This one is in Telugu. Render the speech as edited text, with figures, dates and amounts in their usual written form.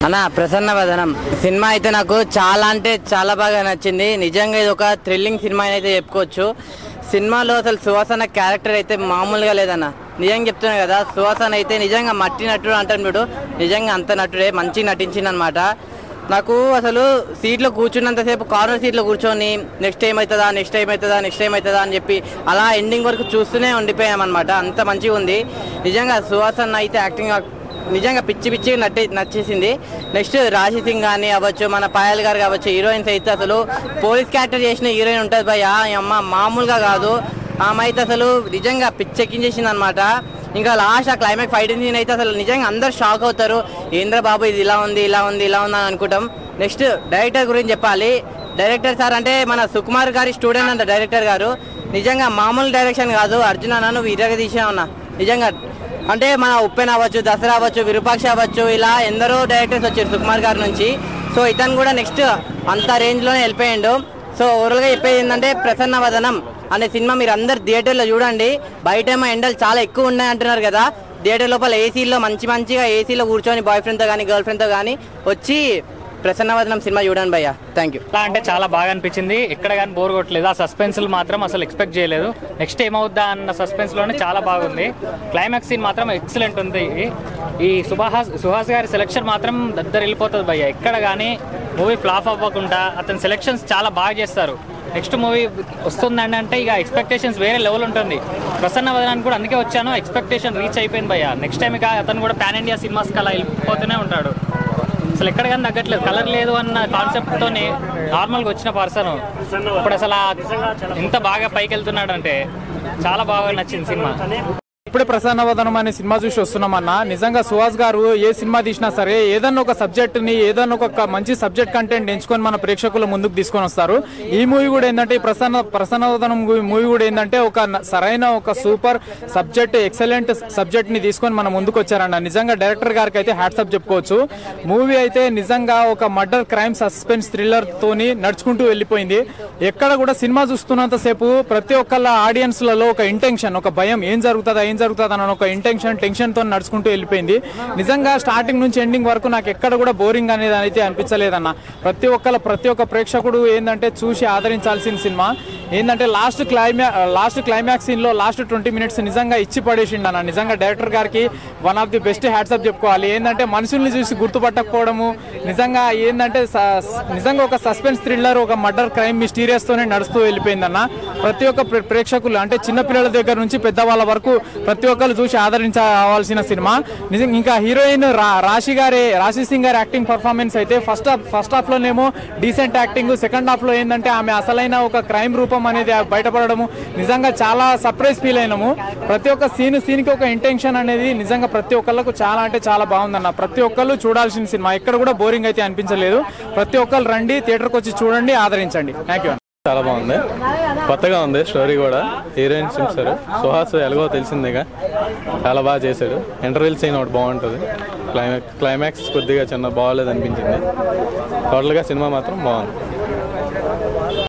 అన్న ప్రసన్న వదనం సినిమా అయితే నాకు చాలా అంటే చాలా బాగా నచ్చింది. నిజంగా ఇది ఒక థ్రిల్లింగ్ సినిమా అయితే చెప్పుకోవచ్చు. సినిమాలో అసలు సుహాసన క్యారెక్టర్ అయితే మామూలుగా లేదన్న. నిజంగా చెప్తున్నా కదా, సుహాసన అయితే నిజంగా మట్టి నటుడు అంటాను చూడు, నిజంగా అంత నటుడే మంచిగా నటించింది అనమాట. నాకు అసలు సీట్లో కూర్చున్నంతసేపు కార్నర్ సీట్లో కూర్చొని నెక్స్ట్ ఏమవుతుందా నెక్స్ట్ ఏమవుతుందా నెక్స్ట్ ఏమవుతుందా అని చెప్పి అలా ఎండింగ్ వరకు చూస్తూనే ఉండిపోయామన్నమాట. అంత మంచిగా ఉంది నిజంగా. సుహాసన అయితే యాక్టింగ్ నిజంగా పిచ్చి పిచ్చిగా నచ్చేసింది. నెక్స్ట్ రాశి సింగ్ కానీ అవ్వచ్చు, మన పాయల్ గారు కావచ్చు, హీరోయిన్స్ అయితే అసలు పోలీస్ క్యారెక్టర్ చేసిన హీరోయిన్ ఉంటుంది భయ్య, అమ్మ మామూలుగా కాదు. ఆమె అయితే అసలు నిజంగా పిచ్చెక్కించేసింది అనమాట. ఇంకా లాస్ట్ ఆ క్లైమాక్స్ ఫైటింగ్ సీన్ అయితే అసలు నిజంగా అందరు షాక్ అవుతారు. ఏంద్ర బాబు ఇది ఇలా ఉంది ఇలా ఉంది ఇలా ఉంది అని అనుకుంటాం. నెక్స్ట్ డైరెక్టర్ గురించి చెప్పాలి. డైరెక్టర్ సార్ అంటే మన సుకుమార్ గారి స్టూడెంట్ అంట డైరెక్టర్ గారు. నిజంగా మామూలు డైరెక్షన్ కాదు. అర్జున్ అన్న నువ్వు ఇరగ తీసావున్నా నిజంగా. అంటే మన ఉప్పెన్ అవ్వచ్చు, దసరా అవ్వచ్చు, విరూపాక్ష అవ్వచ్చు, ఇలా ఎందరో డైరెక్టర్స్ వచ్చారు సుకుమార్ గారి నుంచి. సో ఇతను కూడా నెక్స్ట్ అంత రేంజ్లోనే వెళ్ళిపోయిండు. సో ఓవరాల్గా చెప్పేది ఏంటంటే ప్రసన్న వదనం అనే సినిమా మీరు అందరు థియేటర్లో చూడండి. బయటేమో ఎండలు చాలా ఎక్కువ ఉన్నాయి అంటున్నారు కదా, థియేటర్ లోపల ఏసీలో మంచిగా ఏసీలో కూర్చొని బాయ్ ఫ్రెండ్తో కానీ గర్ల్ ఫ్రెండ్తో కానీ వచ్చి ప్రసన్నవదనం సినిమా చూడండి భయ్య. Thank you. అంటే చాలా బాగా అనిపించింది. ఎక్కడ కానీ బోర్ కొట్టలేదు. ఆ సస్పెన్స్లు మాత్రం అసలు ఎక్స్పెక్ట్ చేయలేదు. నెక్స్ట్ ఏమవుద్దా అన్న సస్పెన్స్లోనే చాలా బాగుంది. క్లైమాక్స్ సీన్ మాత్రం ఎక్సలెంట్ ఉంది. ఈ సుహాస్ గారి సెలెక్షన్ మాత్రం దగ్గర వెళ్ళిపోతుంది భయ్య. ఎక్కడ కానీ మూవీ ఫ్లాప్ అవ్వకుండా అతని సెలెక్షన్స్ చాలా బాగా చేస్తారు. నెక్స్ట్ మూవీ వస్తుందండి అంటే ఇక ఎక్స్పెక్టేషన్స్ వేరే లెవెల్ ఉంటుంది. ప్రసన్న వదనానికి కూడా అందుకే వచ్చాను, ఎక్స్పెక్టేషన్ రీచ్ అయిపోయింది భయ్య. నెక్స్ట్ టైం ఇక అతను కూడా పాన్ ఇండియా సినిమాస్కి అలా వెళ్ళిపోతూనే ఉంటాడు. అసలు ఎక్కడ కానీ తగ్గట్లేదు. కలర్ లేదు అన్న కాన్సెప్ట్తో నార్మల్గా వచ్చిన పర్సన్ ఇప్పుడు అసలు ఎంత బాగా పైకి వెళ్తున్నాడు అంటే చాలా బాగా నచ్చింది సినిమా. ఇప్పుడే ప్రసన్నవదనం అనే సినిమా చూసి వస్తున్నామన్నా. నిజంగా సుహాస్ గారు ఏ సినిమా తీసినా సరే ఏదన్నా ఒక సబ్జెక్ట్ ని ఏదన్నా ఒక మంచి సబ్జెక్ట్ కంటెంట్ ఎంచుకొని మన ప్రేక్షకుల ముందుకు తీసుకొని వస్తారు. ఈ మూవీ కూడా ఏంటంటే ప్రసన్నవదనం మూవీ కూడా ఏంటంటే ఒక సరైన ఒక సూపర్ సబ్జెక్ట్, ఎక్సలెంట్ సబ్జెక్ట్ ని తీసుకొని మన ముందుకు వచ్చారన్న. నిజంగా డైరెక్టర్ గారికి అయితే హ్యాట్సాప్ చెప్పుకోవచ్చు. మూవీ అయితే నిజంగా ఒక మర్డర్ క్రైమ్ సస్పెన్స్ థ్రిల్లర్ తోని నడుచుకుంటూ వెళ్ళిపోయింది. ఎక్కడ కూడా సినిమా చూస్తున్నంత సేపు ప్రతి ఒక్కళ్ళ ఆడియన్స్ లలో ఒక ఇంటెన్షన్, ఒక భయం, ఏం జరుగుతుందని ఒక టెన్షన్ తో నడుచుకుంటూ వెళ్ళిపోయింది. నిజంగా స్టార్టింగ్ నుంచి ఎండింగ్ వరకు నాకు ఎక్కడ కూడా బోరింగ్ అనేది అయితే అనిపించలేదన్న. ప్రతి ఒక్క ప్రేక్షకుడు ఏంటంటే చూసి ఆదరించాల్సిన సినిమా. ఏంటంటే లాస్ట్ క్లైమాక్స్ సీన్ లో లాస్ట్ 20 minutes నిజంగా ఇచ్చి పడేసిండు అన్న. నిజంగా డైరెక్టర్ గారికి one of the best hats off చెప్పుకోవాలి. ఏంటంటే మనుషుల్ని చూసి గుర్తుపట్టకపోవడము, నిజంగా ఏంటంటే నిజంగా ఒక సస్పెన్స్ థ్రిల్లర్, ఒక మర్డర్ క్రైమ్ మిస్టీరియస్ తోనే నడుస్తూ వెళ్ళిపోయిందన్న. ప్రతి ఒక్క ప్రేక్షకులు అంటే చిన్నపిల్లల దగ్గర నుంచి పెద్దవాళ్ళ వరకు ప్రతి ఒక్కరు చూసి ఆదరించవలసిన సినిమా. నిజంగా ఇంకా హీరోయిన్ రాశి సింగ్ గారి యాక్టింగ్ పర్ఫార్మెన్స్ అయితే ఫస్ట్ హాఫ్ లోనేమో డీసెంట్ యాక్టింగ్, సెకండ్ హాఫ్ లో ఏంటంటే ఆమె అసలైన ఒక క్రైమ్ రూపం అనేది బయటపడము నిజంగా చాలా సర్ప్రైజ్ ఫీల్ అయినాము. ప్రతి ఒక్క సీన్ కి ఒక ఇంటెన్షన్ అనేది నిజంగా ప్రతి ఒక్కళ్ళకు చాలా అంటే చాలా బాగుందన్న. ప్రతి ఒక్కళ్ళు చూడాల్సిన సినిమా. ఎక్కడ కూడా బోరింగ్ అయితే అనిపించలేదు. ప్రతి ఒక్కళ్ళు రండి, థియేటర్కి వచ్చి చూడండి, ఆదరించండి. Thank you. చాలా బాగుంది, కొత్తగా ఉంది స్టోరీ కూడా. హీరోయిన్ సింప్సర్ సుహాస్ ఎలాగో తెలిసిందేగా, చాలా బాగా చేశాడు. ఇంటర్వెల్ సీన్ ఒకటి బాగుంటుంది. క్లైమాక్స్ కొద్దిగా చిన్న బాగోలేదు అనిపించింది. టోటల్గా సినిమా మాత్రం బాగుంది.